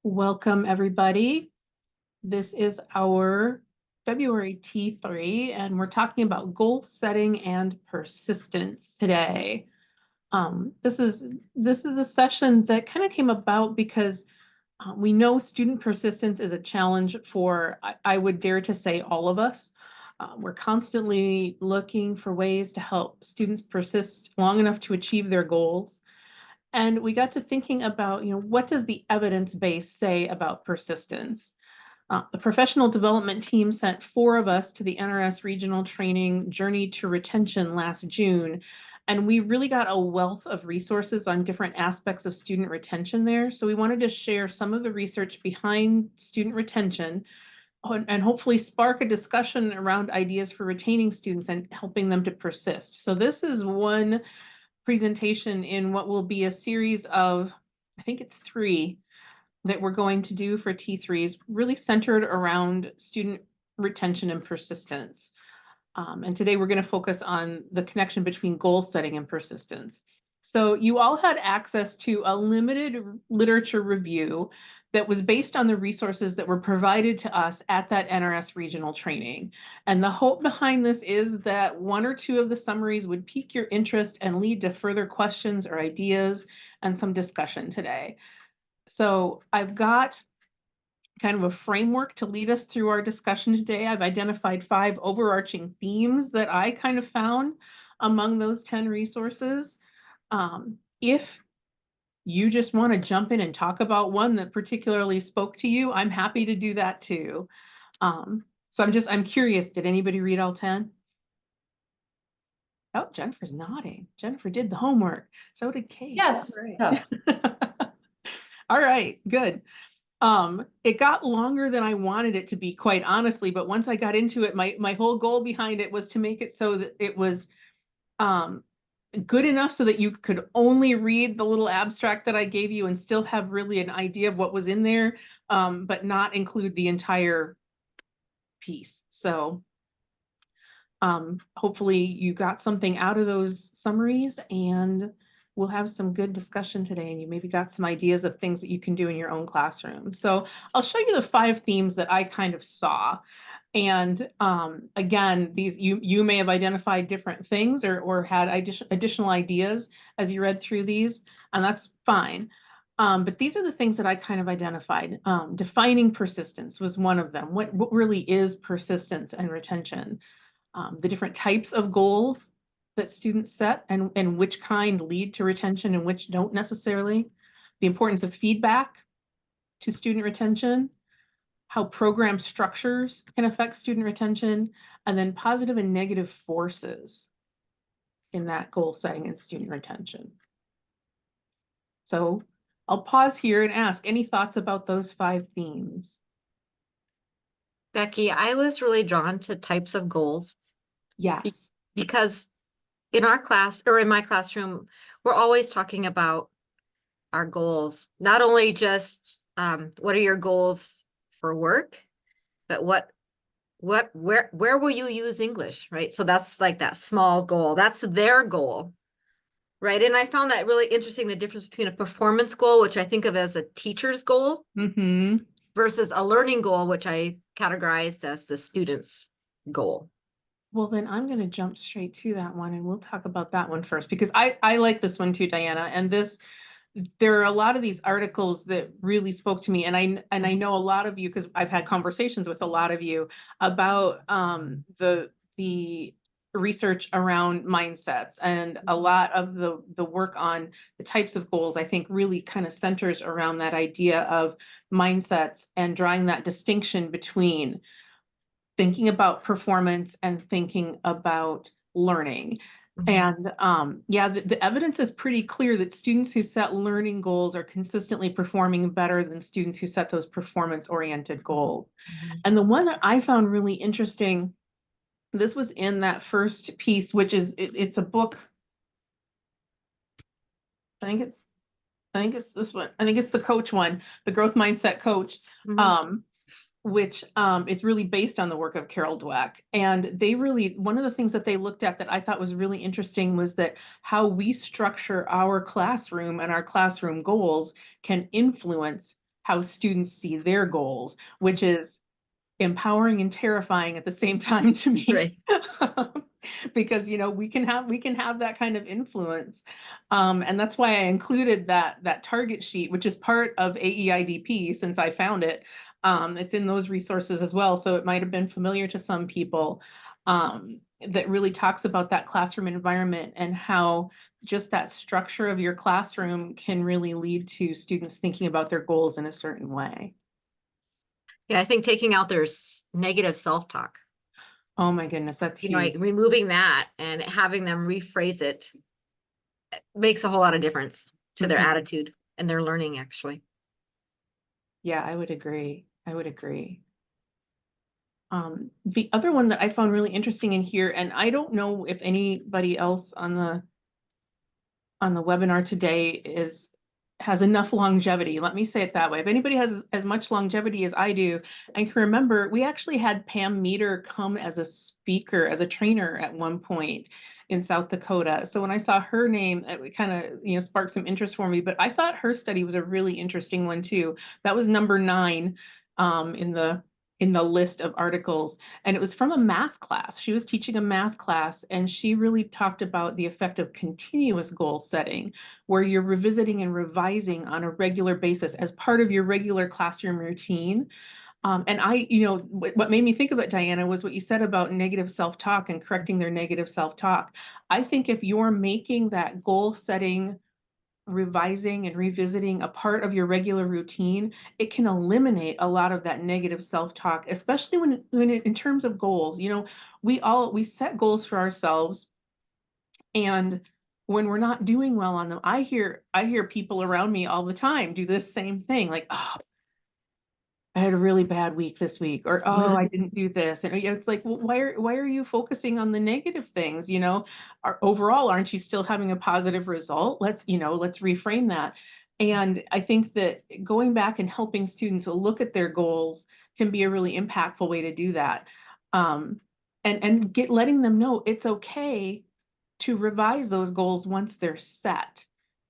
Welcome, everybody. This is our February T3, and we're talking about goal setting and persistence today. This is a session that kind of came about because we know student persistence is a challenge for, I would dare to say, all of us. We're constantly looking for ways to help students persist long enough to achieve their goals. And we got to thinking about, what does the evidence base say about persistence? The professional development team sent 4 of us to the NRS regional training Journey to Retention last June. And we really got a wealth of resources on different aspects of student retention there. So we wanted to share some of the research behind student retention and hopefully spark a discussion around ideas for retaining students and helping them to persist. So this is one presentation in what will be a series of, I think it's 3 that we're going to do for T3s, really centered around student retention and persistence. And today we're going to focus on the connection between goal setting and persistence. So you all had access to a limited literature review that was based on the resources that were provided to us at that NRS regional training. And the hope behind this is that 1 or 2 of the summaries would pique your interest and lead to further questions or ideas and some discussion today. So I've got kind of a framework to lead us through our discussion today. I've identified 5 overarching themes that I kind of found among those 10 resources. If you just want to jump in and talk about one that particularly spoke to you, I'm happy to do that too. So I'm curious, did anybody read all 10? Oh, Jennifer's nodding. Jennifer did the homework. So did Kate. Yes, Right. yes. All right, good. It got longer than I wanted it to be, quite honestly, but once I got into it, my whole goal behind it was to make it so that it was good enough so that you could only read the little abstract that I gave you and still have really an idea of what was in there, but not include the entire piece. So hopefully you got something out of those summaries, and we'll have some good discussion today, and you maybe got some ideas of things that you can do in your own classroom. So I'll show you the 5 themes that I kind of saw. And again, these you may have identified different things or had additional ideas as you read through these, and that's fine. But these are the things that I kind of identified. Defining persistence was one of them. What really is persistence and retention? The different types of goals that students set and which kind lead to retention and which don't necessarily. The importance of feedback to student retention, how program structures can affect student retention, and then positive and negative forces in that goal setting and student retention. So I'll pause here and ask, any thoughts about those 5 themes? Becky, I was really drawn to types of goals Yes. because in our class or in my classroom, we're always talking about our goals, not only just what are your goals for work, but where will you use English, right? So that's like that small goal. That's their goal, right? And I found that really interesting, the difference between a performance goal, which I think of as a teacher's goal, versus a learning goal, which I categorized as the student's goal. Well, then I'm going to jump straight to that one, and we'll talk about that one first, because I like this one too, Diana. And there are a lot of these articles that really spoke to me, and I know a lot of you, because I've had conversations with a lot of you about the research around mindsets, and a lot of the work on the types of goals, I think, really kind of centers around that idea of mindsets and drawing that distinction between thinking about performance and thinking about learning. And yeah, the evidence is pretty clear that students who set learning goals are consistently performing better than students who set those performance-oriented goals. And the one that I found really interesting, this was in that first piece, which is, it's a book. I think it's this one. I think it's the coach one, the Growth Mindset Coach. Which is really based on the work of Carol Dweck. And one of the things that they looked at that I thought was really interesting was that how we structure our classroom and our classroom goals can influence how students see their goals, which is empowering and terrifying at the same time to me. Right. Because, we can have that kind of influence. And that's why I included that target sheet, which is part of AEIDP since I found it. It's in those resources as well. So it might have been familiar to some people, that really talks about that classroom environment and how just that structure of your classroom can really lead to students thinking about their goals in a certain way. Yeah, I think taking out their negative self-talk, Oh my goodness, that's huge. like removing that and having them rephrase it makes a whole lot of difference to their Mhm. attitude and their learning, actually. Yeah, I would agree. I would agree. The other one that I found really interesting in here, and I don't know if anybody else on the webinar today has enough longevity. Let me say it that way. If anybody has as much longevity as I do, I can remember we actually had Pam Meter come as a speaker, as a trainer at one point in South Dakota. So when I saw her name, it kind of, sparked some interest for me, but I thought her study was a really interesting one too. That was number 9 in the list of articles, and it was from a math class. She was teaching a math class, and she really talked about the effect of continuous goal setting, where you're revisiting and revising on a regular basis as part of your regular classroom routine. And what made me think of it, Diana, was what you said about negative self-talk and correcting their negative self-talk. I think if you're making that goal setting, revising and revisiting a part of your regular routine, it can eliminate a lot of that negative self-talk, especially in terms of goals. We set goals for ourselves, and when we're not doing well on them, I hear people around me all the time do this same thing, like, oh, I had a really bad week this week, or oh, I didn't do this. And it's like, well, why are you focusing on the negative things? Overall, aren't you still having a positive result? Let's reframe that. And I think that going back and helping students look at their goals can be a really impactful way to do that. And letting them know it's okay to revise those goals once they're set,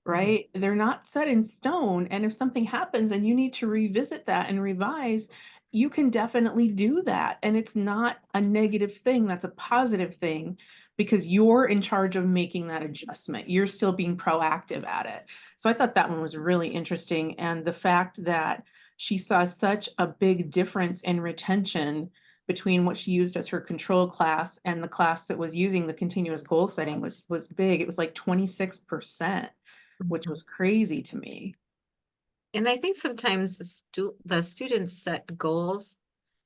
right? They're not set in stone. And if something happens and you need to revisit that and revise, you can definitely do that. And it's not a negative thing, that's a positive thing, because you're in charge of making that adjustment. You're still being proactive at it. So I thought that one was really interesting. And the fact that she saw such a big difference in retention between what she used as her control class and the class that was using the continuous goal setting was big. It was like 26%, which was crazy to me. And I think sometimes the students set goals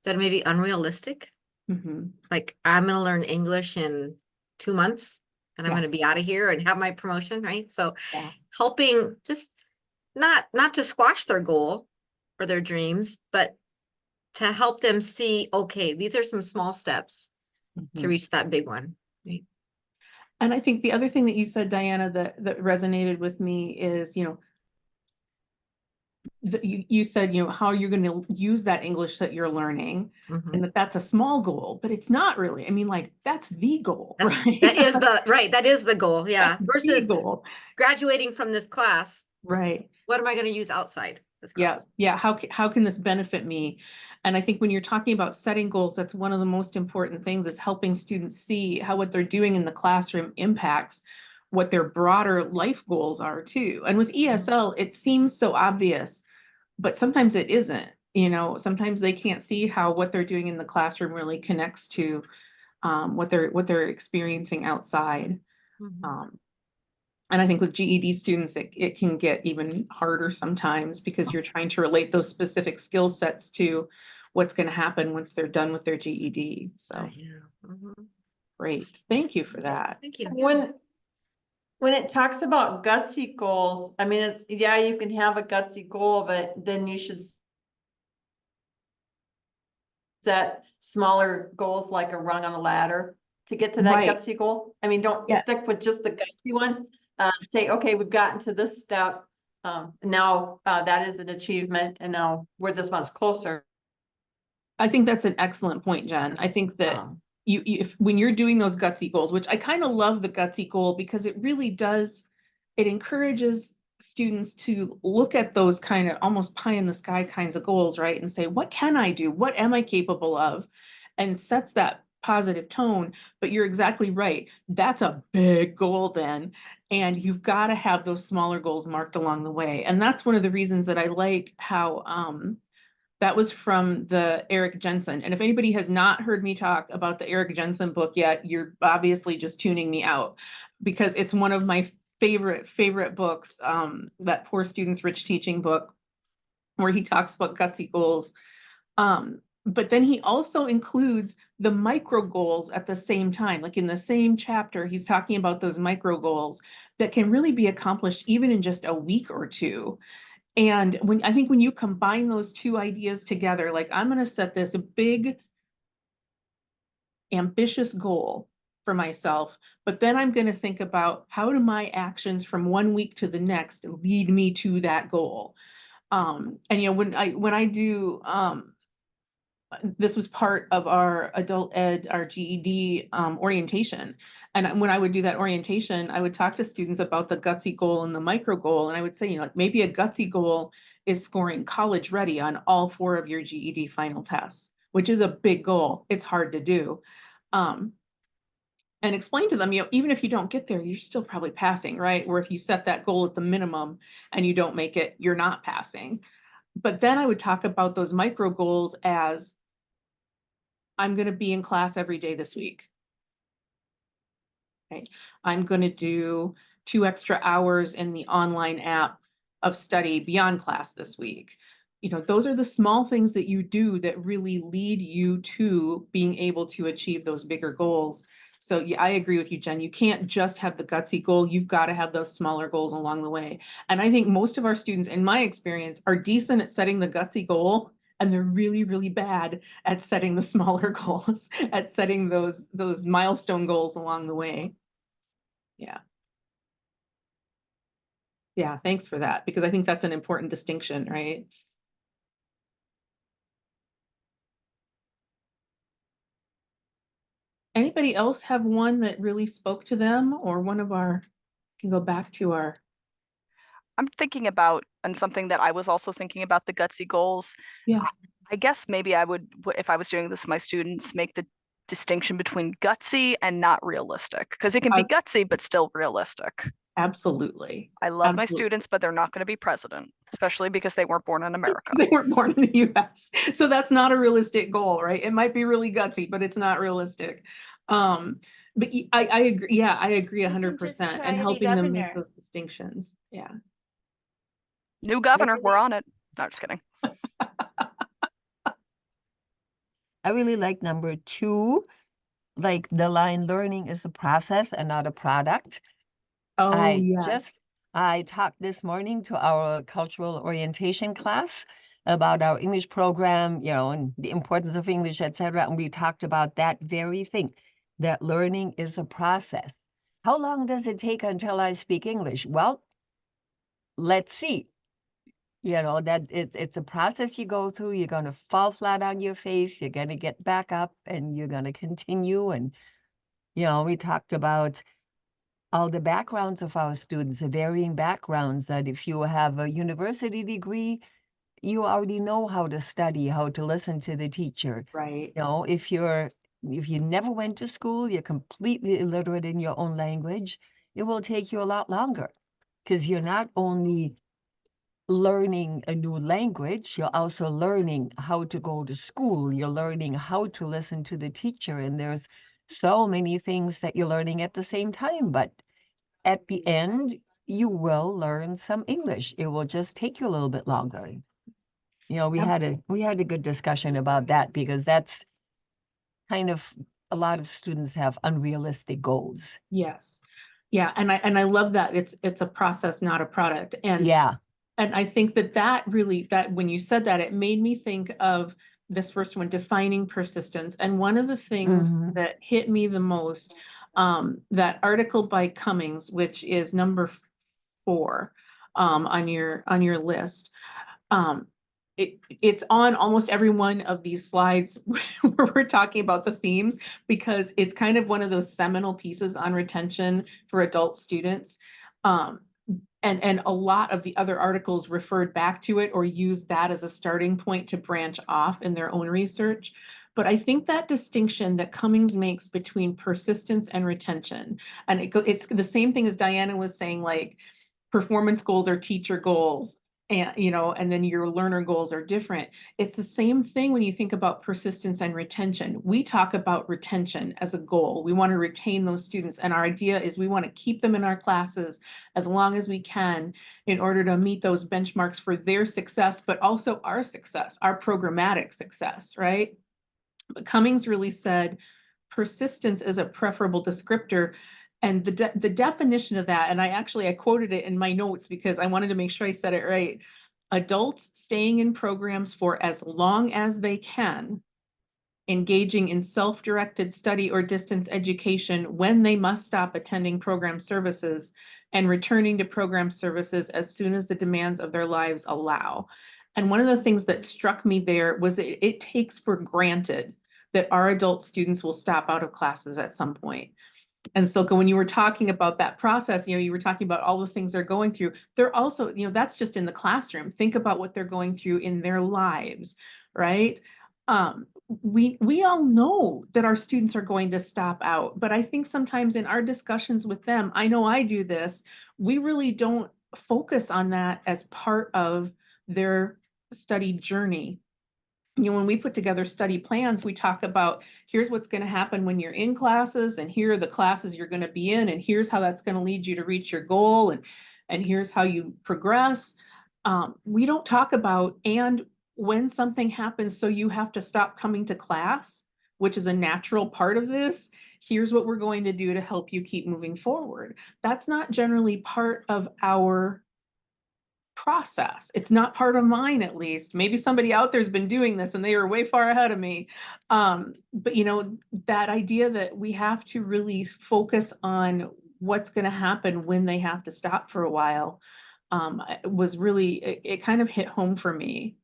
that are maybe unrealistic. Mhm. Like, I'm going to learn English in 2 months and I'm Yeah. going to be out of here and have my promotion, right? So Yeah. helping just not to squash their goal or their dreams, but to help them see, okay, these are some small steps to Mhm. reach that big one. Right? And I think the other thing that you said, Diana, that resonated with me is, you said, how you're going to use that English that you're learning, and that's a small goal, but it's not really. I mean, like, that's the goal, right? That is the goal. Yeah. That's the Versus goal. graduating from this class. Right. What am I going to use outside this Yeah. class? Yeah. How can this benefit me? And I think when you're talking about setting goals, that's one of the most important things, is helping students see how what they're doing in the classroom impacts what their broader life goals are too. And with ESL, it seems so obvious, but sometimes it isn't. Sometimes they can't see how what they're doing in the classroom really connects to what they're experiencing outside. And I think with GED students, it can get even harder sometimes, because you're trying to relate those specific skill sets to what's going to happen once they're done with their GED. So great. Thank you for that. Thank you. When it talks about gutsy goals, I mean, you can have a gutsy goal, but then you should set smaller goals, like a rung on a ladder, to get to that Right. gutsy goal. I mean, don't Yes. stick with just the gutsy one. Say, okay, we've gotten to this step. Now that is an achievement, and now we're this much closer. I think that's an excellent point, Jen. I think that when you're doing those gutsy goals, which I kind of love the gutsy goal, because it really does, it encourages students to look at those kind of almost pie in the sky kinds of goals, right? And say, what can I do? What am I capable of? And sets that positive tone. But you're exactly right. That's a big goal then. And you've got to have those smaller goals marked along the way. And that's one of the reasons that I like how that was from the Eric Jensen. And if anybody has not heard me talk about the Eric Jensen book yet, you're obviously just tuning me out, because it's one of my favorite books, that Poor Students, Rich Teaching book, where he talks about gutsy goals. But then he also includes the micro goals at the same time. Like in the same chapter, he's talking about those micro goals that can really be accomplished even in just a week or two. And I think when you combine those two ideas together, like I'm going to set this big, ambitious goal for myself, but then I'm going to think about how do my actions from one week to the next lead me to that goal. And when I do, this was part of our adult ed, our GED orientation. And when I would do that orientation, I would talk to students about the gutsy goal and the micro goal. And I would say, like maybe a gutsy goal is scoring college ready on all 4 of your GED final tests, which is a big goal. It's hard to do. And explain to them, even if you don't get there, you're still probably passing, right? Or if you set that goal at the minimum and you don't make it, you're not passing. But then I would talk about those micro goals as, I'm going to be in class every day this week. Okay. I'm going to do 2 extra hours in the online app of study beyond class this week. Those are the small things that you do that really lead you to being able to achieve those bigger goals. So yeah, I agree with you, Jen. You can't just have the gutsy goal. You've got to have those smaller goals along the way. And I think most of our students, in my experience, are decent at setting the gutsy goal, and they're really, really bad at setting the smaller goals, at setting those milestone goals along the way. Yeah. Yeah, thanks for that, because I think that's an important distinction, right? Anybody else have one that really spoke to them, or one of our, can go back to our, I'm thinking about, and something that I was also thinking about, the gutsy goals. yeah, I guess maybe I would, if I was doing this, my students make the distinction between gutsy and not realistic, because it can be gutsy, but still realistic. absolutely. I love my Absolutely. students, but they're not going to be president, especially because they weren't born in America. They weren't born in the US. So that's not a realistic goal, right? It might be really gutsy, but it's not realistic. But I agree. Yeah, I agree You can 100%. just try And to be helping them make governor. those distinctions. Yeah. New governor, we're on it. No, just kidding. I really like number 2, like the line, learning is a process and not a product. Oh, I yeah. talked this morning to our cultural orientation class about our English program, and the importance of English, etc. And we talked about that very thing, that learning is a process. How long does it take until I speak English? Well, let's see. That it's a process you go through. You're going to fall flat on your face. You're going to get back up and you're going to continue. And, we talked about all the backgrounds of our students, the varying backgrounds, that if you have a university degree, you already know how to study, how to listen to the teacher. Right. If you never went to school, you're completely illiterate in your own language, it will take you a lot longer, because you're not only learning a new language, you're also learning how to go to school, you're learning how to listen to the teacher, and there's so many things that you're learning at the same time. But at the end, you will learn some English. It will just take you a little bit longer. We had a good discussion about that, because that's kind of, a lot of students have unrealistic goals. Yes. Yeah. And I love that it's a process, not a product. And yeah. And I think that when you said that, it made me think of this first one, defining persistence. And one of the things that hit me the most, that article by Cummings, which is number 4 on your list. It's on almost every one of these slides where we're talking about the themes, because it's kind of one of those seminal pieces on retention for adult students. And a lot of the other articles referred back to it or used that as a starting point to branch off in their own research. But I think that distinction that Cummings makes between persistence and retention, and it's the same thing as Diana was saying, like performance goals are teacher goals, and and then your learner goals are different. It's the same thing when you think about persistence and retention. We talk about retention as a goal. We want to retain those students, and our idea is we want to keep them in our classes as long as we can in order to meet those benchmarks for their success, but also our success, our programmatic success, right? But Cummings really said persistence is a preferable descriptor. And the definition of that, and I quoted it in my notes because I wanted to make sure I said it right. Adults staying in programs for as long as they can, engaging in self-directed study or distance education when they must stop attending program services, and returning to program services as soon as the demands of their lives allow. And one of the things that struck me there was it takes for granted that our adult students will stop out of classes at some point. And so when you were talking about that process, you were talking about all the things they're going through. They're also, that's just in the classroom. Think about what they're going through in their lives, right? We all know that our students are going to stop out, but I think sometimes in our discussions with them, I know I do this, we really don't focus on that as part of their study journey. When we put together study plans, we talk about here's what's going to happen when you're in classes, and here are the classes you're going to be in, and here's how that's going to lead you to reach your goal, and here's how you progress. We don't talk about, and when something happens, so you have to stop coming to class, which is a natural part of this, here's what we're going to do to help you keep moving forward. That's not generally part of our process. It's not part of mine, at least. Maybe somebody out there's been doing this and they are way far ahead of me. But that idea that we have to really focus on what's going to happen when they have to stop for a while was really, it kind of hit home for me.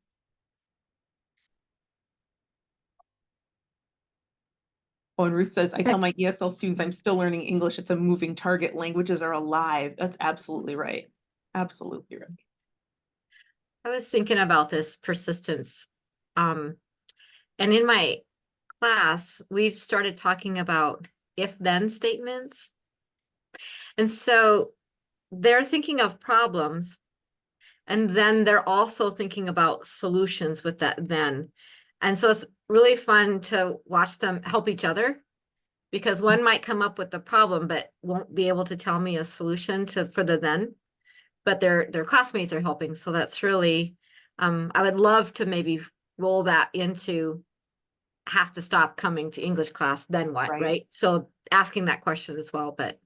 Oh, and Ruth says, I tell my ESL students I'm still learning English. It's a moving target. Languages are alive. That's absolutely right. Absolutely right. I was thinking about this persistence. And in my class, we've started talking about if-then statements. And so they're thinking of problems, and then they're also thinking about solutions with that then. And so it's really fun to watch them help each other, because one might come up with the problem, but won't be able to tell me a solution for the then. But their classmates are helping. So that's really, I would love to maybe roll that into have to stop coming to English class, then what, right? So asking that question as well, but.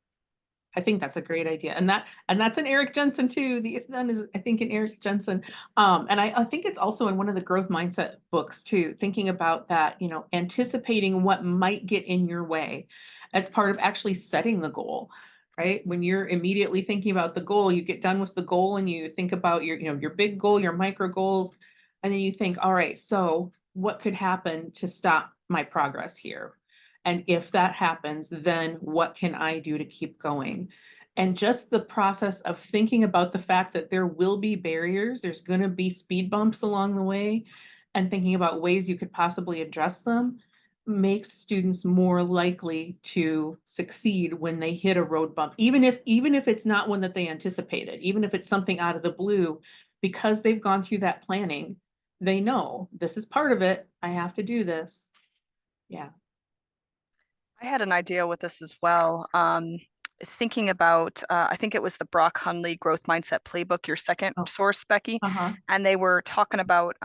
I think that's a great idea. And that's in Eric Jensen too. The if then is, I think, in Eric Jensen. And I think it's also in one of the growth mindset books too, thinking about that, anticipating what might get in your way as part of actually setting the goal. Right? When you're immediately thinking about the goal, you get done with the goal and you think about your big goal, your micro goals, and then you think, all right, so what could happen to stop my progress here? And if that happens, then what can I do to keep going? And just the process of thinking about the fact that there will be barriers, there's going to be speed bumps along the way, and thinking about ways you could possibly address them makes students more likely to succeed when they hit a road bump, even if it's not one that they anticipated, even if it's something out of the blue, because they've gone through that planning, they know this is part of it. I have to do this. Yeah. I had an idea with this as well. Thinking about, I think it was the Brock Hundley Growth Mindset Playbook, your second source, Becky, and they were talking about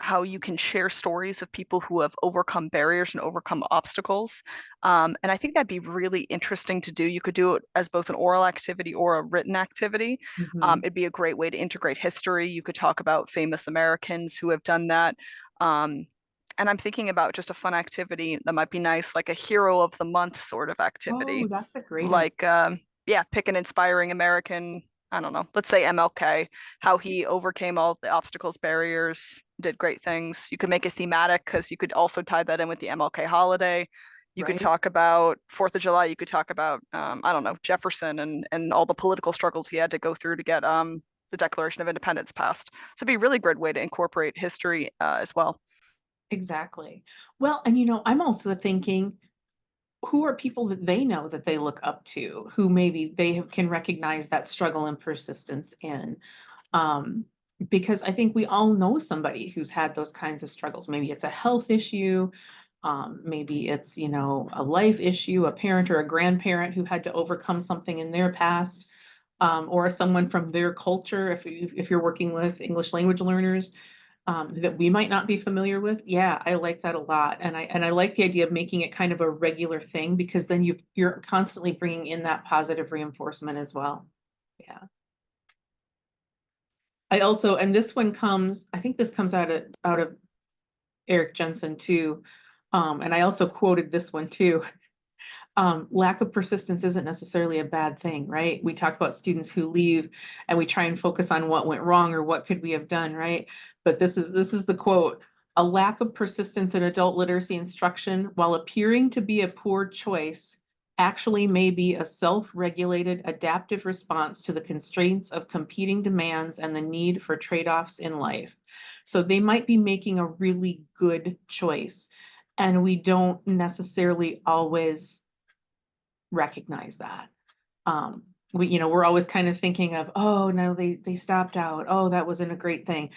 how you can share stories of people who have overcome barriers and overcome obstacles. And I think that'd be really interesting to do. You could do it as both an oral activity or a written activity. It'd be a great way to integrate history. You could talk about famous Americans who have done that. And I'm thinking about just a fun activity that might be nice, like a hero of the month sort of activity. Oh, that's a great like, pick an inspiring American, I don't know, let's say MLK, how he overcame all the obstacles, barriers, did great things. You could make it thematic because you could also tie that in with the MLK holiday. You could right? talk about 4th of July. You could talk about, I don't know, Jefferson and all the political struggles he had to go through to get the Declaration of Independence passed. So it'd be a really great way to incorporate history as well. Exactly. Well, and I'm also thinking, who are people that they know that they look up to, who maybe can recognize that struggle and persistence in? Um, because I think we all know somebody who's had those kinds of struggles. Maybe it's a health issue. Maybe it's, a life issue, a parent or a grandparent who had to overcome something in their past, or someone from their culture. If you're working with English language learners, that we might not be familiar with. Yeah, I like that a lot. And I like the idea of making it kind of a regular thing, because then you're constantly bringing in that positive reinforcement as well. Yeah. And this one I think this comes out of Eric Jensen too. And I also quoted this one too. Lack of persistence isn't necessarily a bad thing, right? We talk about students who leave and we try and focus on what went wrong or what could we have done, right? But this is the quote: "A lack of persistence in adult literacy instruction, while appearing to be a poor choice, actually may be a self-regulated adaptive response to the constraints of competing demands and the need for trade-offs in life." So they might be making a really good choice, and we don't necessarily always recognize that. We're always kind of thinking of, oh no, they stopped out. Oh, that wasn't a great thing.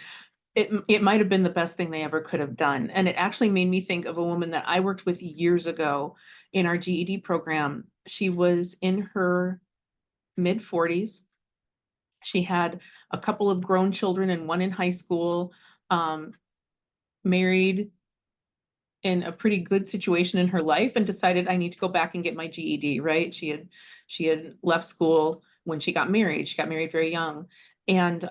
It might have been the best thing they ever could have done. And it actually made me think of a woman that I worked with years ago in our GED program. She was in her mid 40s. She had a couple of grown children and one in high school, married, in a pretty good situation in her life, and decided, I need to go back and get my GED, right? She had left school when she got married. She got married very young. And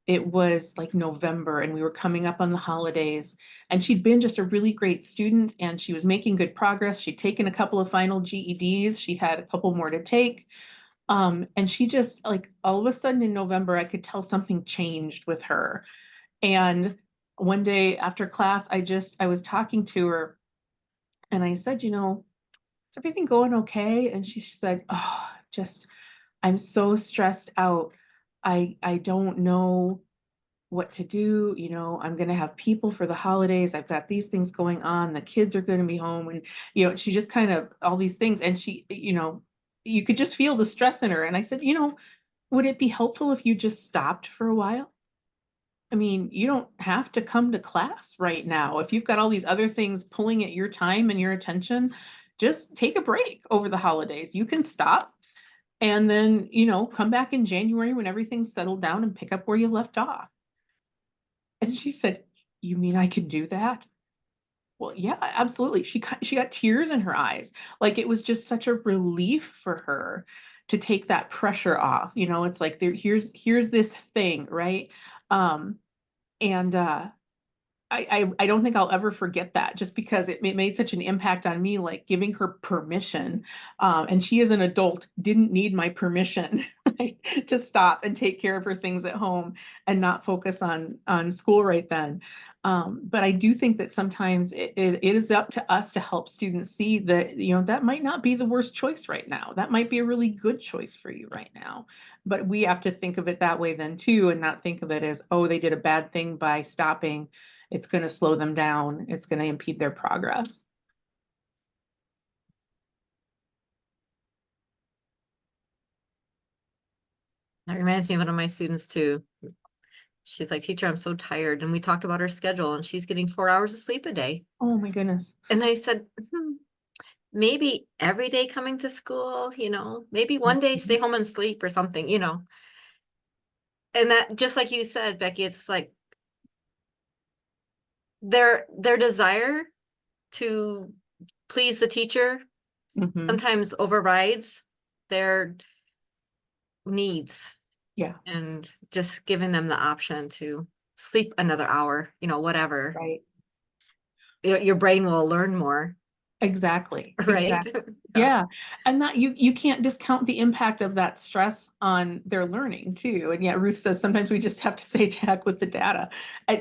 it was like November and we were coming up on the holidays, and she'd been just a really great student and she was making good progress. She'd taken a couple of final GEDs. She had a couple more to take. And she just, like, all of a sudden in November, I could tell something changed with her. And one day after class, I was talking to her and I said, is everything going okay? And she said, oh, I'm so stressed out. I don't know what to do. I'm going to have people for the holidays. I've got these things going on. The kids are going to be home. And, she just kind of all these things. And she, you could just feel the stress in her. And I said, would it be helpful if you just stopped for a while? I mean, you don't have to come to class right now. If you've got all these other things pulling at your time and your attention, just take a break over the holidays. You can stop and then, come back in January when everything's settled down and pick up where you left off. And she said, you mean I can do that? Well, yeah, absolutely. She got tears in her eyes. Like, it was just such a relief for her to take that pressure off. It's like, here's this thing, right? And I don't think I'll ever forget that, just because it made such an impact on me, like giving her permission. And she, as an adult, didn't need my permission, right, to stop and take care of her things at home and not focus on school right then. But I do think that sometimes it is up to us to help students see that, that might not be the worst choice right now. That might be a really good choice for you right now. But we have to think of it that way then too, and not think of it as, oh, they did a bad thing by stopping. It's going to slow them down. It's going to impede their progress. That reminds me of one of my students too. She's like, teacher, I'm so tired. And we talked about her schedule and she's getting 4 hours of sleep a day. Oh my goodness. And I said, maybe every day coming to school, maybe one day stay home and sleep or something, And that, just like you said, Becky, it's like their desire to please the teacher sometimes overrides their needs. Yeah. And just giving them the option to sleep another hour, whatever. Right. Your brain will learn more. Exactly. right? Exactly. Yeah. And that you can't discount the impact of that stress on their learning too. And yet Ruth says sometimes we just have to say to heck with the data.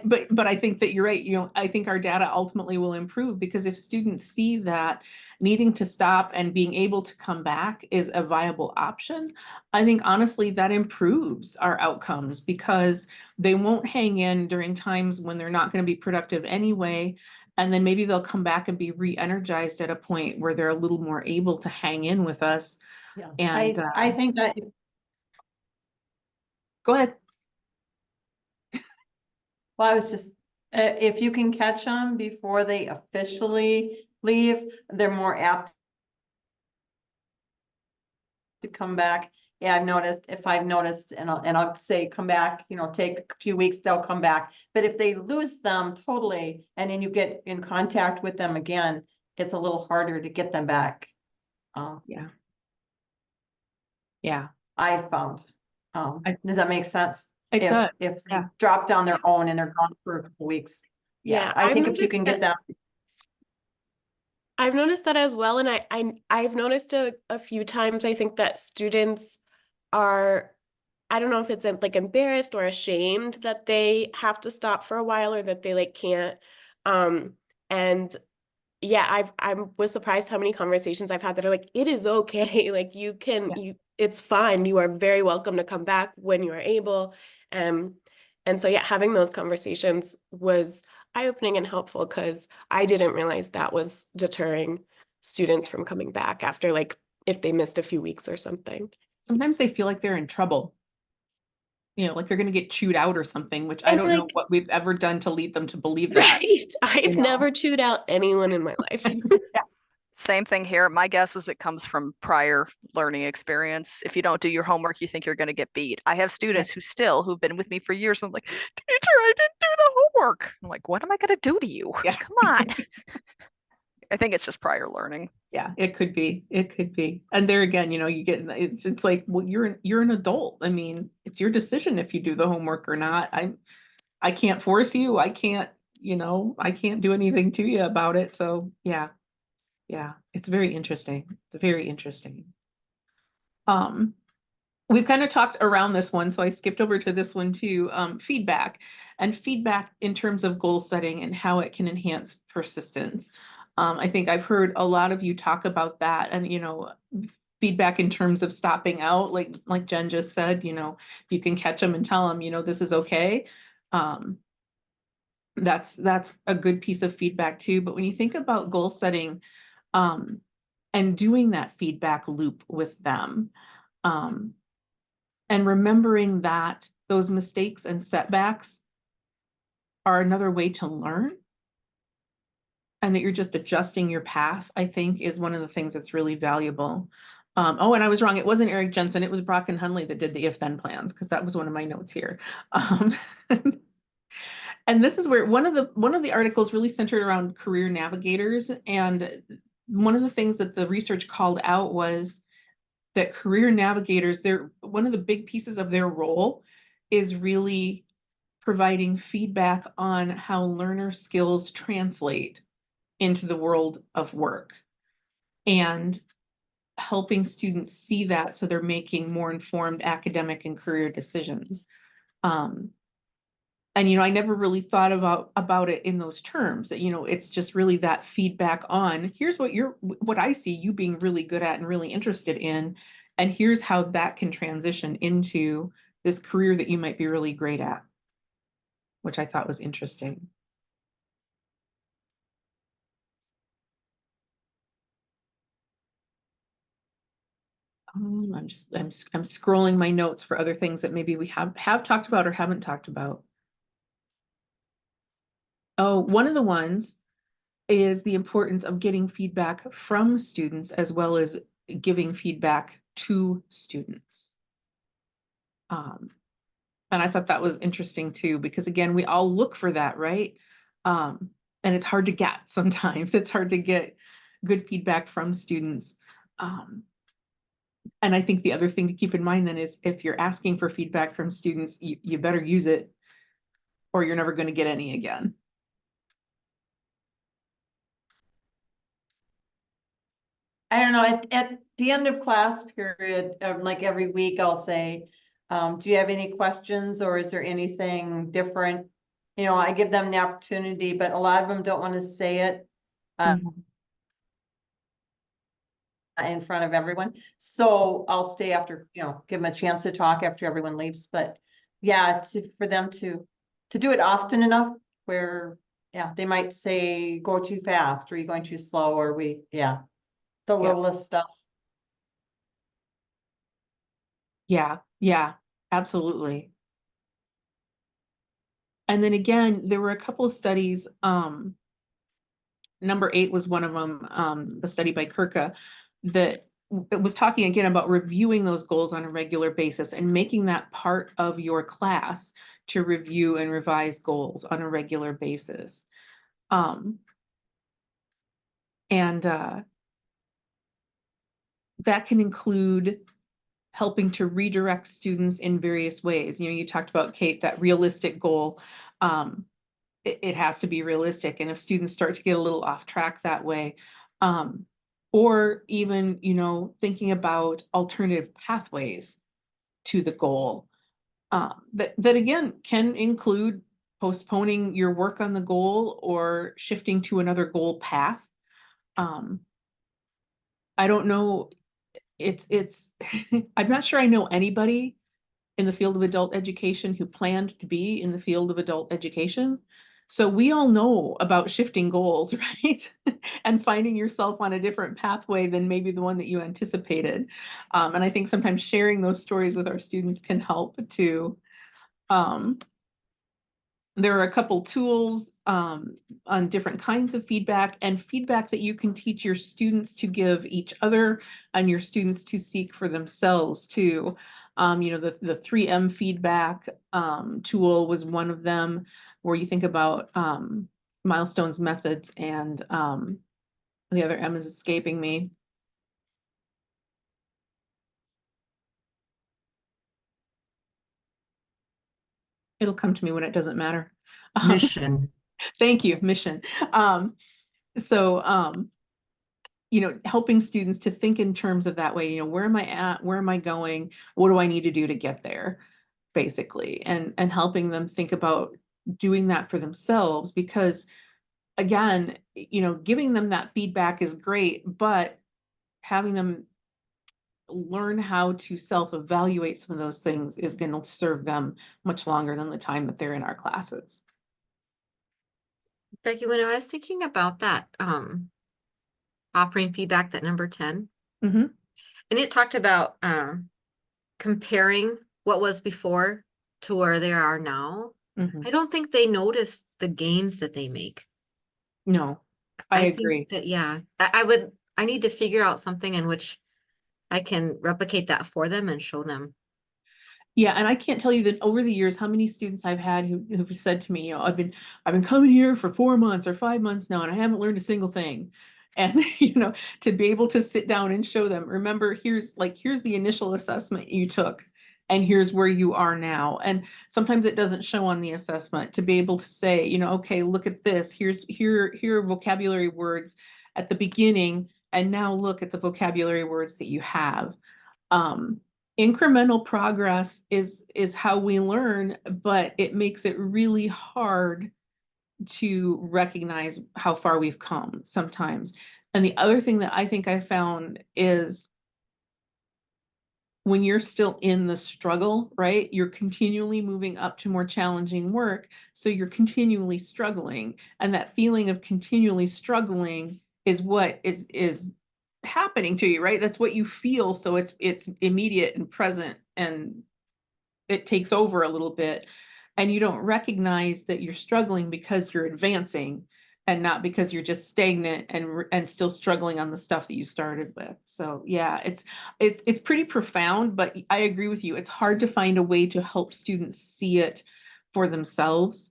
But I think that you're right. You know, I think our data ultimately will improve because if students see that needing to stop and being able to come back is a viable option, I think honestly that improves our outcomes because they won't hang in during times when they're not going to be productive anyway. And then maybe they'll come back and be re-energized at a point where they're a little more able to hang in with us. Yeah. And I think that go ahead. Well, I was just, if you can catch them before they officially leave, they're more apt to come back. Yeah, I've noticed, and I'll say, come back, you know, take a few weeks, they'll come back. But if they lose them totally, and then you get in contact with them again, it's a little harder to get them back. Yeah. Yeah. I found. Does that make sense? It does. If they Yeah. drop down their own and they're gone for a couple weeks. Yeah, I I've think if you noticed can get that. I've noticed that as well, and I've noticed a few times. I think that students are, I don't know if it's like embarrassed or ashamed that they have to stop for a while or that they like can't. And yeah, I was surprised how many conversations I've had that are like, it is okay, like you can it's fine. You are very welcome to come back when you are able. And so yeah, having those conversations was eye-opening and helpful because I didn't realize that was deterring students from coming back after like if they missed a few weeks or something. Sometimes they feel like they're in trouble. You know, like they're going to get chewed out or something, which I And don't know like, what we've ever done to lead them to believe that. right, I've know. never chewed out anyone in my life. Same thing here. My guess is it comes from prior learning experience. If you don't do your homework, you think you're going to get beat. I have students who've been with me for years. And I'm like, teacher, I didn't do the homework. I'm like, what am I going to do to you? Yeah. Come on. I think it's just prior learning. Yeah, it could be. It could be. And there again, you know, you get it's like, well, you're an adult. I mean, it's your decision if you do the homework or not. I can't force you. I can't, you know, I can't do anything to you about it. So yeah. Yeah, it's very interesting. It's very interesting. We've kind of talked around this one, so I skipped over to this one too. Feedback and feedback in terms of goal setting and how it can enhance persistence. I think I've heard a lot of you talk about that, and you know, feedback in terms of stopping out, like Jen just said. You know, if you can catch them and tell them, you know, this is okay. That's a good piece of feedback too. But when you think about goal setting, and doing that feedback loop with them, and remembering that those mistakes and setbacks are another way to learn, and that you're just adjusting your path, I think is one of the things that's really valuable. Oh, and I was wrong. It wasn't Eric Jensen. It was Brock and Hunley that did the if-then plans, because that was one of my notes here. And this is where one of the articles really centered around career navigators. And one of the things that the research called out was that career navigators, one of the big pieces of their role is really providing feedback on how learner skills translate into the world of work and helping students see that so they're making more informed academic and career decisions. And, you know, I never really thought about it in those terms. That, you know, it's just really that feedback on here's what I see you being really good at and really interested in, and here's how that can transition into this career that you might be really great at, which I thought was interesting. I'm scrolling my notes for other things that maybe we have talked about or haven't talked about. Oh, one of the ones is the importance of getting feedback from students as well as giving feedback to students. And I thought that was interesting too, because again, we all look for that, right? And it's hard to get sometimes. It's hard to get good feedback from students. And I think the other thing to keep in mind then is if you're asking for feedback from students, you better use it or you're never going to get any again. I don't know, at the end of class period, like every week, I'll say, do you have any questions or is there anything different? You know, I give them the opportunity, but a lot of them don't want to say it in front of everyone. So I'll stay after, you know, give them a chance to talk after everyone leaves, but yeah, for them to do it often enough where, yeah, they might say, go too fast, or you're going too slow, or the littlest stuff. Yeah, yeah, absolutely. And then again, there were a couple of studies, number 8 was one of them, the study by Kirka, that it was talking again about reviewing those goals on a regular basis and making that part of your class to review and revise goals on a regular basis. And that can include helping to redirect students in various ways. You know, you talked about, Kate, that realistic goal. It has to be realistic. And if students start to get a little off track that way, or even, you know, thinking about alternative pathways to the goal, that again can include postponing your work on the goal or shifting to another goal path. I don't know, it's I'm not sure I know anybody in the field of adult education who planned to be in the field of adult education. So we all know about shifting goals, right? And finding yourself on a different pathway than maybe the one that you anticipated. And I think sometimes sharing those stories with our students can help too. There are a couple tools on different kinds of feedback and feedback that you can teach your students to give each other and your students to seek for themselves too. You know, the 3M feedback tool was one of them, where you think about milestones, methods, and the other M is escaping me. It'll come to me when it doesn't matter. Mission. Thank you, mission. You know, helping students to think in terms of that way, you know, where am I at? Where am I going? What do I need to do to get there? Basically, and helping them think about doing that for themselves, because again, you know, giving them that feedback is great, but having them learn how to self-evaluate some of those things is going to serve them much longer than the time that they're in our classes. Becky, when I was thinking about that, offering feedback, that number 10, Mm-hmm. and it talked about comparing what was before to where they are now. Mm-hmm. I don't think they notice the gains that they make. No, I agree. Think that, yeah, I need to figure out something in which I can replicate that for them and show them. Yeah, and I can't tell you that over the years how many students I've had who've said to me, you know, I've been coming here for 4 months or 5 months now, and I haven't learned a single thing. And you know, to be able to sit down and show them, remember, here's the initial assessment you took, and here's where you are now. And sometimes it doesn't show on the assessment, to be able to say, you know, okay, look at this. Here are vocabulary words at the beginning, and now look at the vocabulary words that you have. Incremental progress is how we learn, but it makes it really hard to recognize how far we've come sometimes. And the other thing that I think I found is when you're still in the struggle, right? You're continually moving up to more challenging work, so you're continually struggling, and that feeling of continually struggling is what is happening to you, right? That's what you feel. So it's immediate and present, and it takes over a little bit, and you don't recognize that you're struggling because you're advancing and not because you're just stagnant and still struggling on the stuff that you started with. So yeah, it's pretty profound, but I agree with you. It's hard to find a way to help students see it for themselves.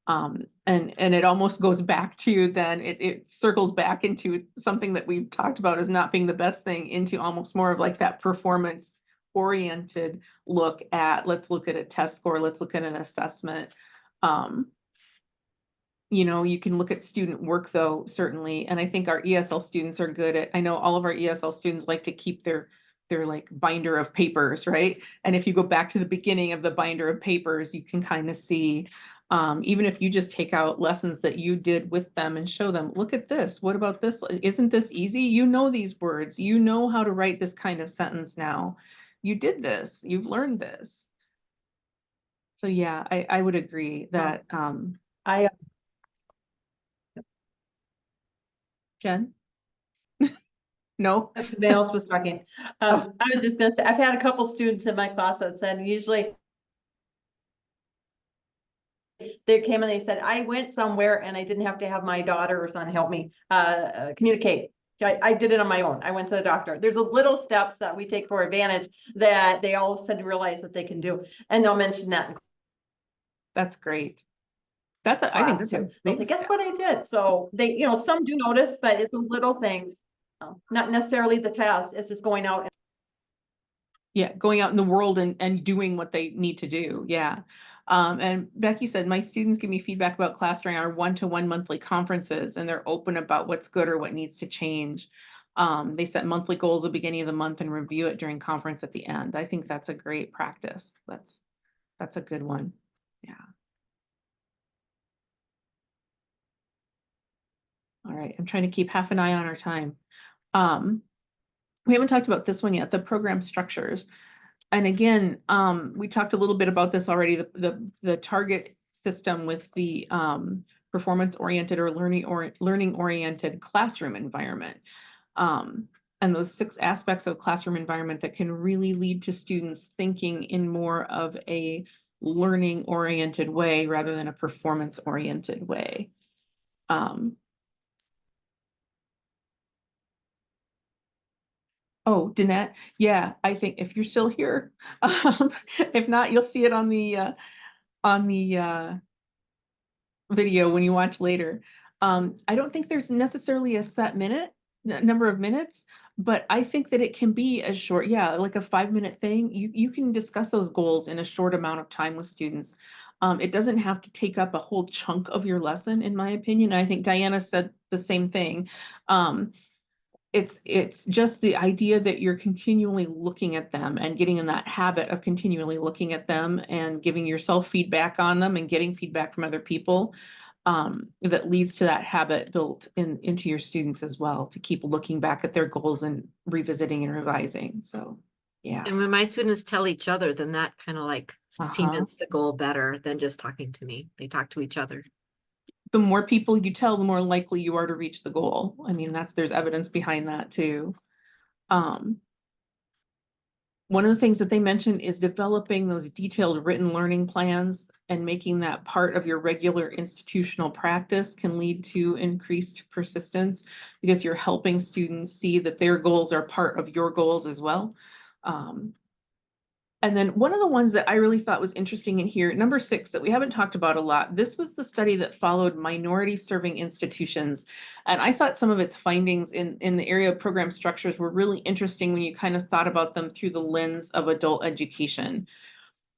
And it almost goes back to then it circles back into something that we've talked about as not being the best thing, into almost more of like that performance oriented look at, let's look at a test score, let's look at an assessment. You know, you can look at student work though, certainly. And I think our ESL students are good at, I know all of our ESL students like to keep their like binder of papers, right? And if you go back to the beginning of the binder of papers, you can kind of see, even if you just take out lessons that you did with them and show them, look at this, what about this? Isn't this easy? You know these words, you know how to write this kind of sentence now. You did this, you've learned this. So yeah, I would agree that, I, Jen? No? somebody else was talking. I was just gonna say, I've had a couple students in my class that said usually they came and they said, I went somewhere and I didn't have to have my daughter or son help me communicate. I did it on my own. I went to the doctor. There's those little steps that we take for advantage that they all of a sudden realize that they can do. And they'll mention that in That's great. I think class that's too. a They'll big say, guess step. what I did? So they, you know, some do notice, but it's those little things. Not necessarily the task, it's just going out. Yeah, going out in the world and doing what they need to do. Yeah. And Becky said, my students give me feedback about class during our one-to-one monthly conferences, and they're open about what's good or what needs to change. They set monthly goals at the beginning of the month and review it during conference at the end. I think that's a great practice. That's a good one. Yeah. All right, I'm trying to keep half an eye on our time. We haven't talked about this one yet, the program structures. And again, we talked a little bit about this already, the target system with the performance-oriented or learning-oriented classroom environment. And those 6 aspects of classroom environment that can really lead to students thinking in more of a learning-oriented way rather than a performance-oriented way. Oh, Danette, yeah, I think if you're still here, if not, you'll see it on the video when you watch later. I don't think there's necessarily a set number of minutes, but I think that it can be as short, yeah, like a 5-minute thing. You can discuss those goals in a short amount of time with students. It doesn't have to take up a whole chunk of your lesson, in my opinion. I think Diana said the same thing. It's just the idea that you're continually looking at them and getting in that habit of continually looking at them and giving yourself feedback on them and getting feedback from other people, that leads to that habit built into your students as well, to keep looking back at their goals and revisiting and revising. So yeah. And when my students tell each other, then that kind of like Uh-huh. cements the goal better than just talking to me. They talk to each other. The more people you tell, the more likely you are to reach the goal. I mean, there's evidence behind that too. One of the things that they mentioned is developing those detailed written learning plans and making that part of your regular institutional practice can lead to increased persistence because you're helping students see that their goals are part of your goals as well. And then one of the ones that I really thought was interesting in here, number 6, that we haven't talked about a lot, this was the study that followed minority serving institutions. And I thought some of its findings in the area of program structures were really interesting when you kind of thought about them through the lens of adult education.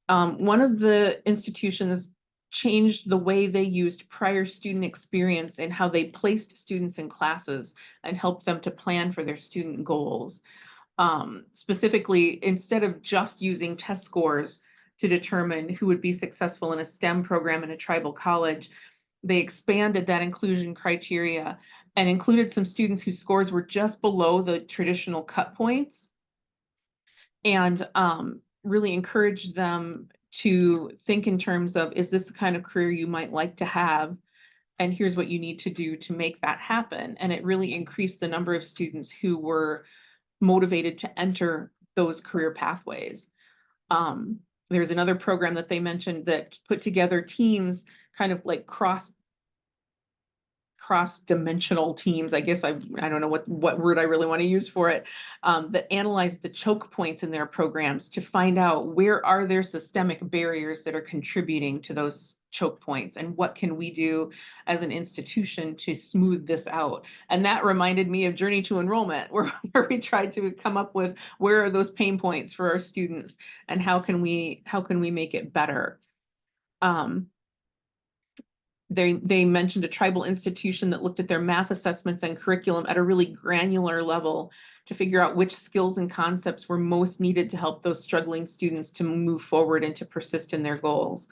One of the institutions changed the way they used prior student experience and how they placed students in classes and helped them to plan for their student goals. Specifically, instead of just using test scores to determine who would be successful in a STEM program in a tribal college, they expanded that inclusion criteria and included some students whose scores were just below the traditional cut points, and really encouraged them to think in terms of, is this the kind of career you might like to have? And here's what you need to do to make that happen. And it really increased the number of students who were motivated to enter those career pathways. There's another program that they mentioned that put together teams, kind of like cross-dimensional teams, I guess. I don't know what word I really want to use for it, that analyzed the choke points in their programs to find out where are there systemic barriers that are contributing to those choke points, and what can we do as an institution to smooth this out. And that reminded me of Journey to Enrollment, where we tried to come up with where are those pain points for our students and how can we make it better. They mentioned a tribal institution that looked at their math assessments and curriculum at a really granular level to figure out which skills and concepts were most needed to help those struggling students to move forward and to persist in their goals.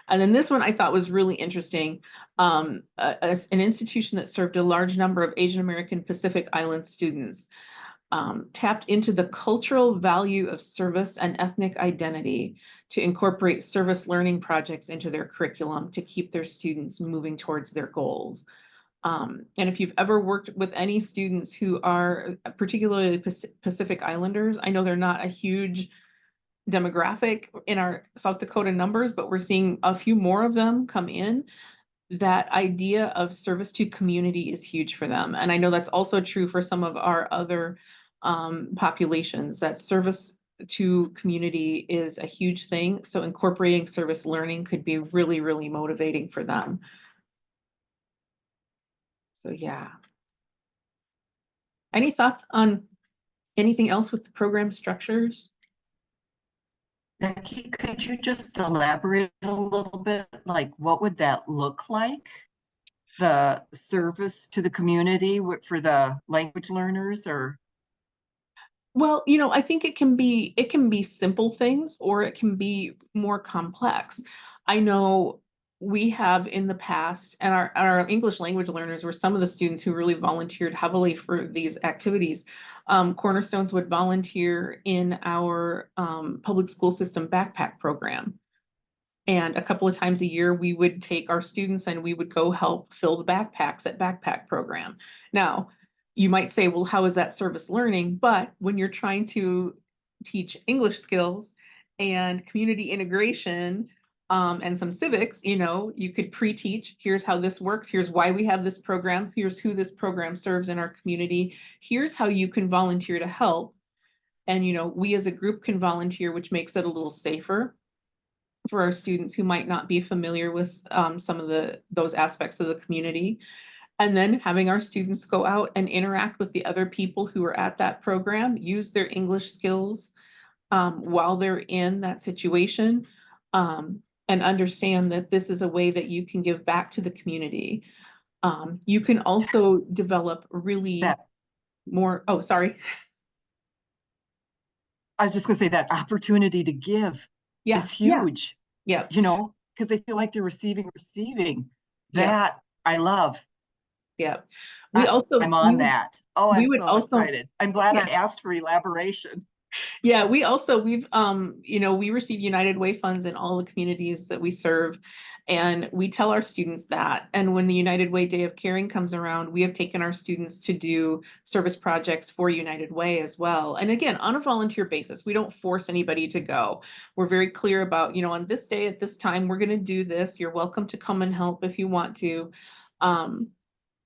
And then this one I thought was really interesting. An institution that served a large number of Asian American Pacific Island students tapped into the cultural value of service and ethnic identity to incorporate service learning projects into their curriculum to keep their students moving towards their goals. And if you've ever worked with any students who are particularly Pacific Islanders, I know they're not a huge demographic in our South Dakota numbers, but we're seeing a few more of them come in. That idea of service to community is huge for them. And I know that's also true for some of our other populations, that service to community is a huge thing. So incorporating service learning could be really, really motivating for them. So yeah. Any thoughts on anything else with the program structures? Becky, could you just elaborate a little bit? Like, what would that look like? The service to the community for the language learners, or? Well, you know, I think it can be simple things or it can be more complex. I know we have in the past, and our English language learners were some of the students who really volunteered heavily for these activities. Cornerstones would volunteer in our public school system backpack program. And a couple of times a year, we would take our students and we would go help fill the backpacks at backpack program. Now, you might say, well, how is that service learning? But when you're trying to teach English skills and community integration and some civics, you know, you could pre-teach, here's how this works, here's why we have this program, here's who this program serves in our community, here's how you can volunteer to help. And, you know, we as a group can volunteer, which makes it a little safer for our students who might not be familiar with some of those aspects of the community. And then having our students go out and interact with the other people who are at that program, use their English skills while they're in that situation, and understand that this is a way that you can give back to the community. You can also develop really more, oh, sorry. I was just gonna say that opportunity to give is huge. Yeah. You know, because they feel like they're receiving. That I love. Yeah. I'm on that. Oh, I'm so also excited. I'm glad I asked for elaboration. Yeah, we've you know, we receive United Way funds in all the communities that we serve. And we tell our students that. And when the United Way Day of Caring comes around, we have taken our students to do service projects for United Way as well. And again, on a volunteer basis, we don't force anybody to go. We're very clear about, you know, on this day at this time, we're going to do this. You're welcome to come and help if you want to.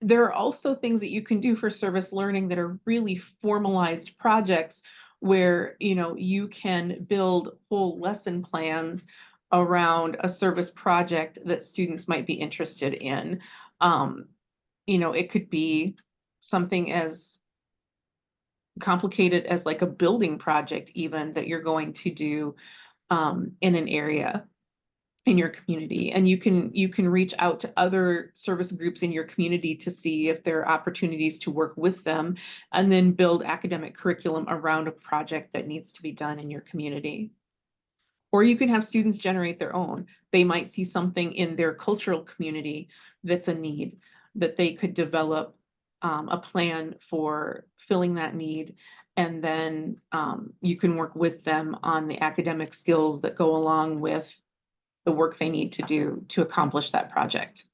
There are also things that you can do for service learning that are really formalized projects where, you know, you can build whole lesson plans around a service project that students might be interested in. You know, it could be something as complicated as like a building project even that you're going to do in an area in your community. And you can reach out to other service groups in your community to see if there are opportunities to work with them, and then build academic curriculum around a project that needs to be done in your community. Or you can have students generate their own. They might see something in their cultural community that's a need, that they could develop a plan for filling that need. And then you can work with them on the academic skills that go along with the work they need to do to accomplish that project.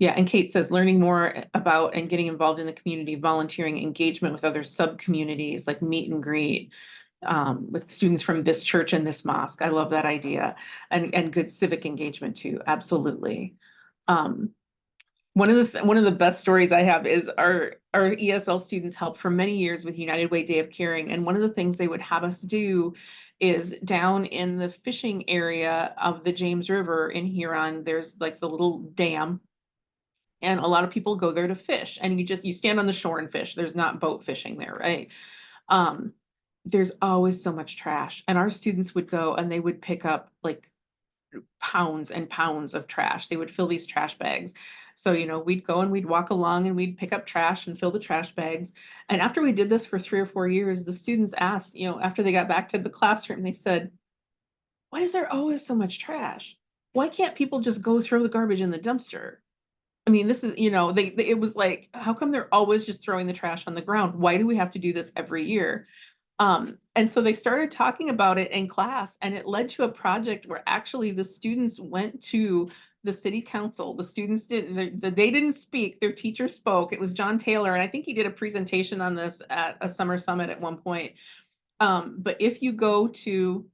Yeah, and Kate says learning more about and getting involved in the community, volunteering, engagement with other sub-communities like meet and greet with students from this church and this mosque. I love that idea. And good civic engagement too, absolutely. One of the best stories I have is our ESL students helped for many years with United Way Day of Caring. And one of the things they would have us do is down in the fishing area of the James River in Huron, there's like the little dam. And a lot of people go there to fish, and you stand on the shore and fish. There's not boat fishing there, right? There's always so much trash. And our students would go and they would pick up like pounds and pounds of trash. They would fill these trash bags. So, we'd go and we'd walk along and we'd pick up trash and fill the trash bags. And after we did this for 3 or 4 years, the students asked, after they got back to the classroom, they said, why is there always so much trash? Why can't people just go throw the garbage in the dumpster? I mean, this is, it was like, how come they're always just throwing the trash on the ground? Why do we have to do this every year? And so they started talking about it in class, and it led to a project where actually the students went to the city council. The students didn't, they didn't speak, their teacher spoke. It was John Taylor, and I think he did a presentation on this at a summer summit at one point. But if you go to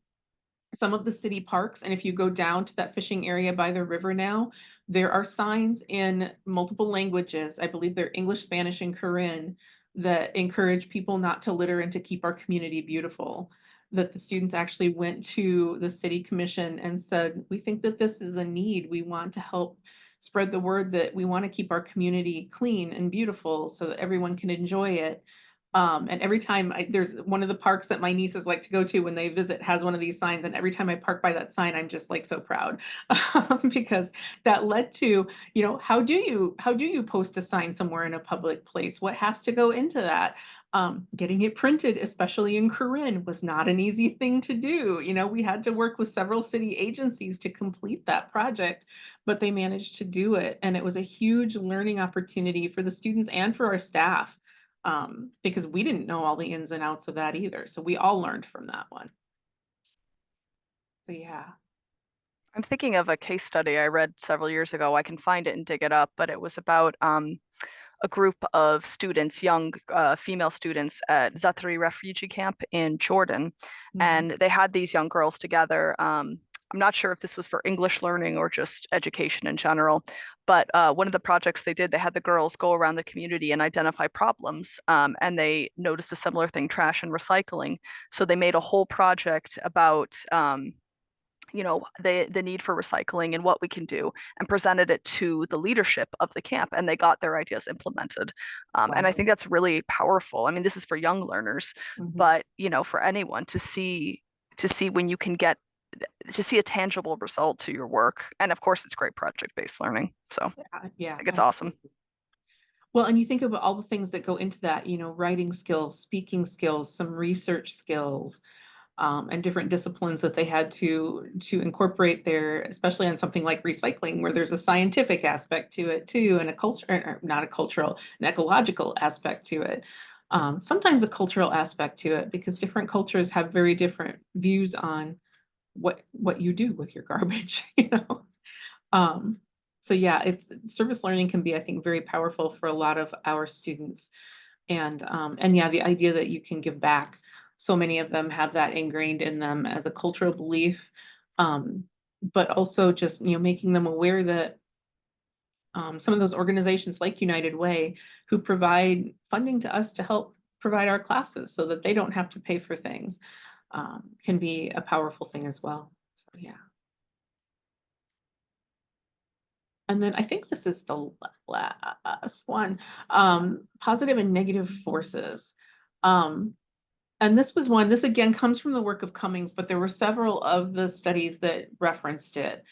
some of the city parks, and if you go down to that fishing area by the river now, there are signs in multiple languages. I believe they're English, Spanish, and Korean, that encourage people not to litter and to keep our community beautiful. That the students actually went to the city commission and said, we think that this is a need. We want to help spread the word that we want to keep our community clean and beautiful so that everyone can enjoy it. And every time there's one of the parks that my nieces like to go to when they visit has one of these signs. And every time I park by that sign, I'm just like so proud because that led to, how do you post a sign somewhere in a public place? What has to go into that? Getting it printed, especially in Corinne, was not an easy thing to do. We had to work with several city agencies to complete that project, but they managed to do it. And it was a huge learning opportunity for the students and for our staff. Because we didn't know all the ins and outs of that either. So we all learned from that one. So yeah. I'm thinking of a case study I read several years ago. I can find it and dig it up, but it was about a group of students, young female students at Zaatari refugee camp in Jordan. And they had these young girls together. I'm not sure if this was for English learning or just education in general, but one of the projects they did, they had the girls go around the community and identify problems. And they noticed a similar thing, trash and recycling. So they made a whole project about the need for recycling and what we can do, and presented it to the leadership of the camp, and they got their ideas implemented. And I think that's really powerful. I mean, this is for young learners, but for anyone to see when you can get to see a tangible result to your work. And of course, it's great project-based learning. So yeah, I think it's awesome. Well, and you think about all the things that go into that, writing skills, speaking skills, some research skills, and different disciplines that they had to incorporate there, especially on something like recycling, where there's a scientific aspect to it too, and an ecological aspect to it. Sometimes a cultural aspect to it, because different cultures have very different views on what you do with your garbage, So yeah, service learning can be, I think, very powerful for a lot of our students. And yeah, the idea that you can give back. So many of them have that ingrained in them as a cultural belief, but also just, making them aware that some of those organizations like United Way, who provide funding to us to help provide our classes so that they don't have to pay for things, can be a powerful thing as well. So yeah. And then I think this is the last one, positive and negative forces. And this again comes from the work of Cummings, but there were several of the studies that referenced it.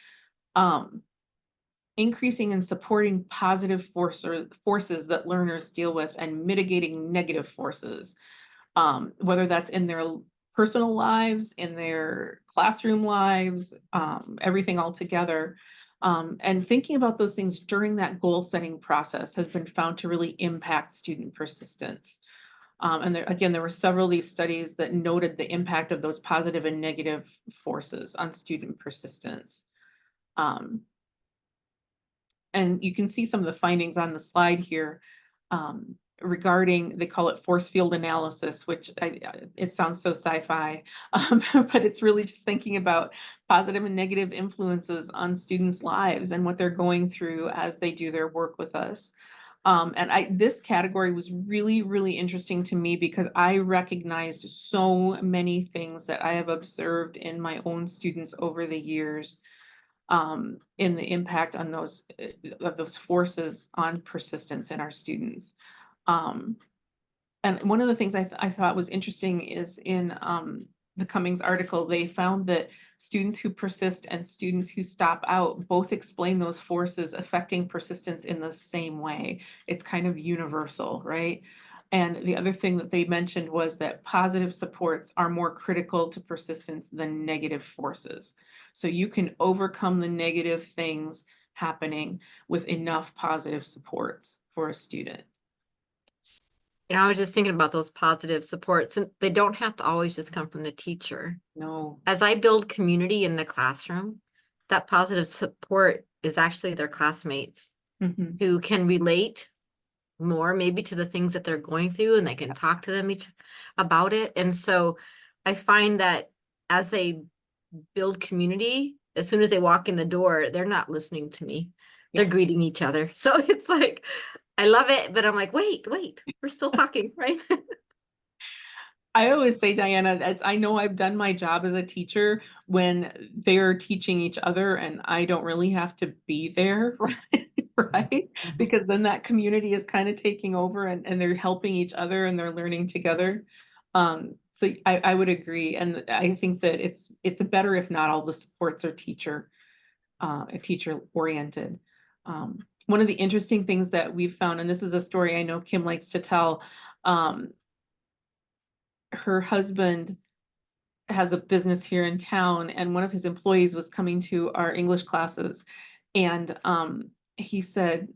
Increasing and supporting positive forces that learners deal with, and mitigating negative forces, whether that's in their personal lives, in their classroom lives, everything all together. And thinking about those things during that goal setting process has been found to really impact student persistence. And there were several of these studies that noted the impact of those positive and negative forces on student persistence. And you can see some of the findings on the slide here regarding, they call it force field analysis, which it sounds so sci-fi, but it's really just thinking about positive and negative influences on students' lives and what they're going through as they do their work with us. And this category was really, really interesting to me because I recognized so many things that I have observed in my own students over the years, in the impact on those forces on persistence in our students. And one of the things I thought was interesting is in the Cummings article, they found that students who persist and students who stop out both explain those forces affecting persistence in the same way. It's kind of universal, right? And the other thing that they mentioned was that positive supports are more critical to persistence than negative forces. So you can overcome the negative things happening with enough positive supports for a student. And I was just thinking about those positive supports, and they don't have to always just come from the teacher. No. As I build community in the classroom, that positive support is actually their classmates Mhm. who can relate more maybe to the things that they're going through, and they can talk to them about it. And so I find that as they build community, as soon as they walk in the door, they're not listening to me. They're Yeah. greeting each other. So it's like, I love it, but I'm like, wait, we're still talking, right? I always say, Diana, I know I've done my job as a teacher when they're teaching each other and I don't really have to be there, right? Right? Because then that community is kind of taking over and they're helping each other and they're learning together. So I would agree. And I think that it's better if not all the supports are teacher oriented. One of the interesting things that we've found, and this is a story I know Kim likes to tell, her husband has a business here in town and one of his employees was coming to our English classes and he said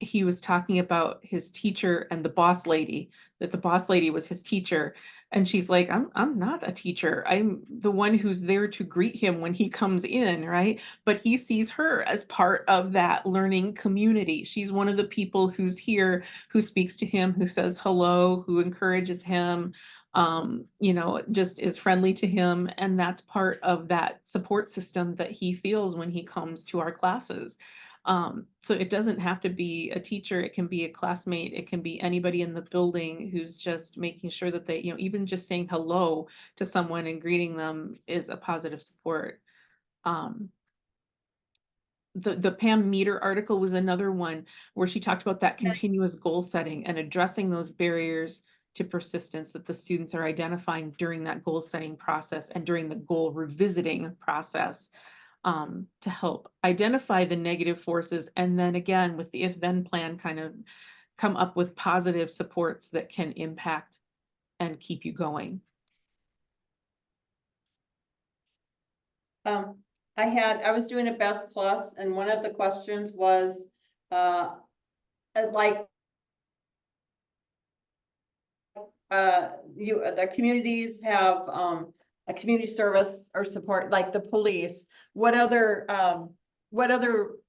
he was talking about his teacher and the boss lady, that the boss lady was his teacher. And she's like, I'm not a teacher. I'm the one who's there to greet him when he comes in, right? But he sees her as part of that learning community. She's one of the people who's here, who speaks to him, who says hello, who encourages him, just is friendly to him. And that's part of that support system that he feels when he comes to our classes. So it doesn't have to be a teacher, it can be a classmate, it can be anybody in the building who's just making sure that they, even just saying hello to someone and greeting them is a positive support. The Pam Meter article was another one where she talked about that continuous goal setting and addressing those barriers to persistence that the students are identifying during that goal setting process and during the goal revisiting process. To help identify the negative forces. And then again, with the if-then plan, kind of come up with positive supports that can impact and keep you going. I was doing a Best Plus and one of the questions was, the communities have, a community service or support, like the police. What other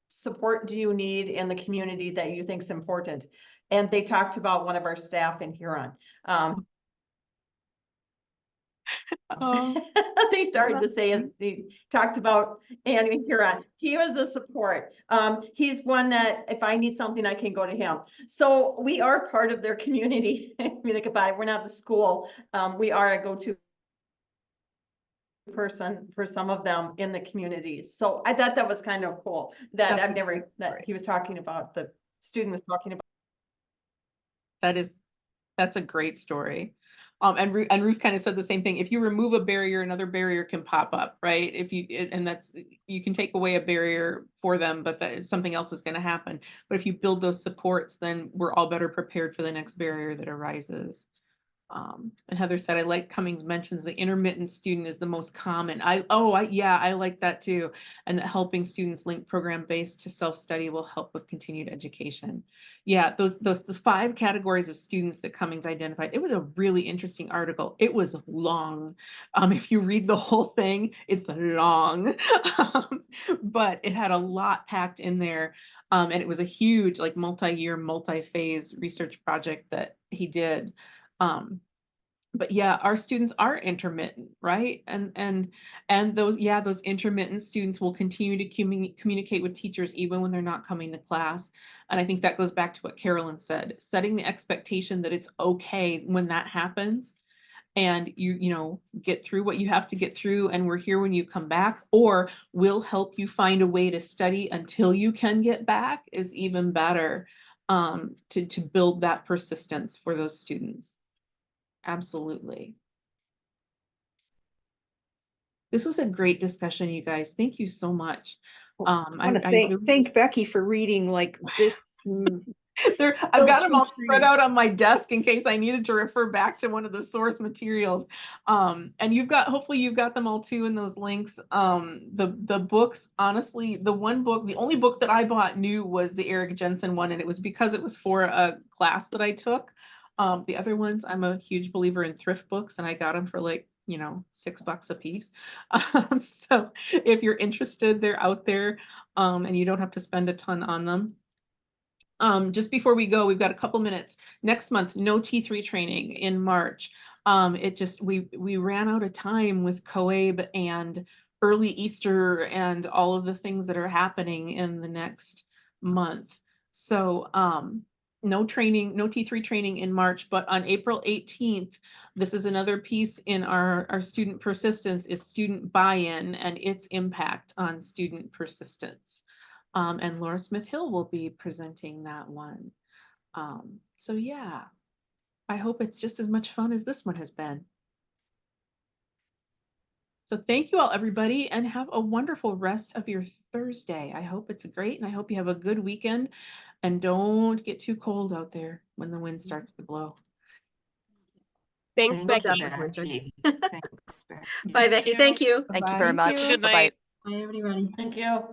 support do you need in the community that you think is important? And they talked about one of our staff in Huron. Oh, They started to say, they talked about Andy Huron. He was the support. He's one that if I need something, I can go to him. So we are part of their community. If you think about it, we're not the school. We are a go-to person for some of them in the community. So I thought that was kind of cool that he was talking about, the student was talking about. That's a great story. And Ruth kind of said the same thing. If you remove a barrier, another barrier can pop up, right? You can take away a barrier for them, but something else is going to happen. But if you build those supports, then we're all better prepared for the next barrier that arises. And Heather said, I like Cummings mentions the intermittent student is the most common. I like that too. And that helping students link program-based to self-study will help with continued education. Yeah, those 5 categories of students that Cummings identified, it was a really interesting article. It was long. If you read the whole thing, it's long, but it had a lot packed in there. And it was a huge, like multi-year, multi-phase research project that he did. But yeah, our students are intermittent, right? And those intermittent students will continue to communicate with teachers even when they're not coming to class. And I think that goes back to what Carolyn said, setting the expectation that it's okay when that happens and you get through what you have to get through and we're here when you come back, or we'll help you find a way to study until you can get back is even better, to build that persistence for those students. Absolutely. This was a great discussion, you guys. Thank you so much. I want to thank Becky for reading like this. I've got them all trees. spread out on my desk in case I needed to refer back to one of the source materials. And hopefully you've got them all too in those links. The books, honestly, the only book that I bought new was the Eric Jensen one, and it was because it was for a class that I took. The other ones, I'm a huge believer in thrift books, and I got them for like, $6 a piece. So if you're interested, they're out there, and you don't have to spend a ton on them. Just before we go, we've got a couple minutes. Next month, no T3 training in March. We ran out of time with COABE and early Easter and all of the things that are happening in the next month. So no T3 training in March, but on April 18th, this is another piece in our student persistence, is student buy-in and its impact on student persistence. And Laura Smith-Hill will be presenting that one. So yeah, I hope it's just as much fun as this one has been. So thank you all, everybody, and have a wonderful rest of your Thursday. I hope it's great, and I hope you have a good weekend, and don't get too cold out there when the wind starts to blow. Thanks, Thank Becky. you, Becky. Becky. Thanks, Becky. Bye, Becky. Thank you. Thank you very much. Good Bye-bye. night. Bye, everybody. Thank you.